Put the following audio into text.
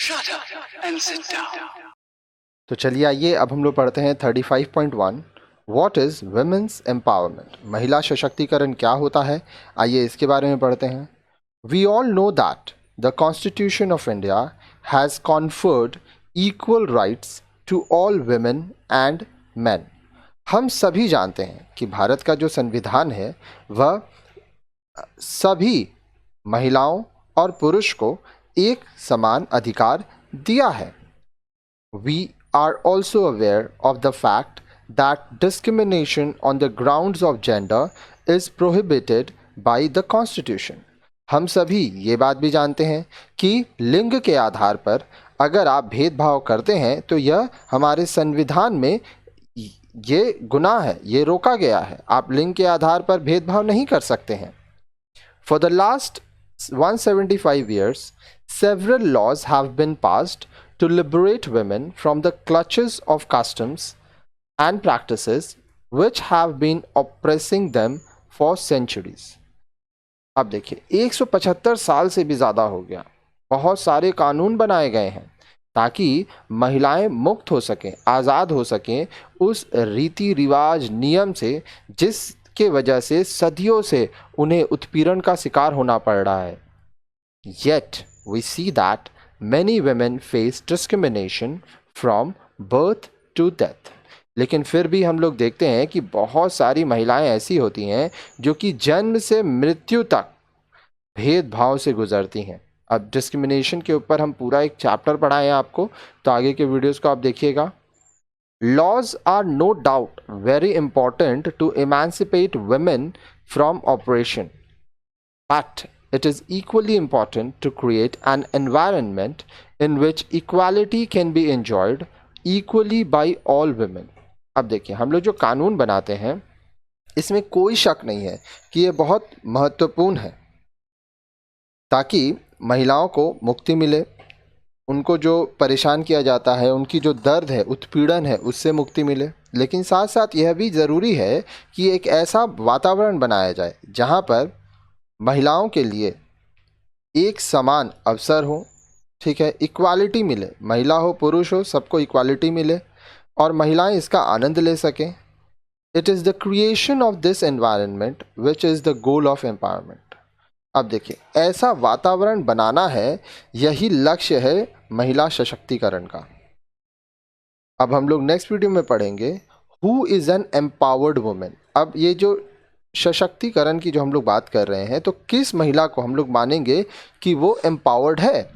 Shut up and sit down. तो चलिए आइए अब हम लोग पढ़ते हैं 35.1 व्हाट इज़ वुमेन्स एम्पावरमेंट, महिला सशक्तिकरण क्या होता है। आइए इसके बारे में पढ़ते हैं। We all know that the constitution of India has conferred equal rights to all women and man. हम सभी जानते हैं कि भारत का जो संविधान है वह सभी महिलाओं और पुरुष को एक समान अधिकार दिया है। We are also aware of the fact that discrimination on the grounds of gender is prohibited by the Constitution. हम सभी ये बात भी जानते हैं कि लिंग के आधार पर अगर आप भेदभाव करते हैं तो यह हमारे संविधान में ये गुनाह है, ये रोका गया है। आप लिंग के आधार पर भेदभाव नहीं कर सकते हैं। For the last 175 years, several laws have been passed to liberate women from the clutches of customs and practices which have been oppressing them for centuries. अब देखिए 175 साल से भी ज़्यादा हो गया, बहुत सारे कानून बनाए गए हैं ताकि महिलाएं मुक्त हो सकें, आज़ाद हो सकें उस रीति रिवाज नियम से जिसके वजह से सदियों से उन्हें उत्पीड़न का शिकार होना पड़ रहा है। Yet we see that many women face discrimination from birth to death. लेकिन फिर भी हम लोग देखते हैं कि बहुत सारी महिलाएं ऐसी होती हैं जो कि जन्म से मृत्यु तक भेदभाव से गुजरती हैं। अब डिस्क्रिमिनेशन के ऊपर हम पूरा एक चैप्टर पढ़ाएं आपको, तो आगे के वीडियोस को आप देखिएगा। Laws are no doubt very important to emancipate women from oppression, but it is equally important to create an environment in which equality can be enjoyed equally by all women. अब देखिए हम लोग जो कानून बनाते हैं इसमें कोई शक नहीं है कि ये बहुत महत्वपूर्ण है ताकि महिलाओं को मुक्ति मिले, उनको जो परेशान किया जाता है, उनकी जो दर्द है, उत्पीड़न है, उससे मुक्ति मिले। लेकिन साथ साथ यह भी ज़रूरी है कि एक ऐसा वातावरण बनाया जाए जहाँ पर महिलाओं के लिए एक समान अवसर हो, ठीक है, इक्वालिटी मिले, महिला हो पुरुष हो सबको इक्वालिटी मिले और महिलाएं इसका आनंद ले सकें। It is the creation of this environment which is the goal of empowerment. अब देखिए ऐसा वातावरण बनाना है, यही लक्ष्य है महिला सशक्तिकरण का। अब हम लोग नेक्स्ट वीडियो में पढ़ेंगे who is an empowered women. अब ये जो सशक्तिकरण की जो हम लोग बात कर रहे हैं तो किस महिला को हम लोग मानेंगे कि वो एम्पावर्ड है।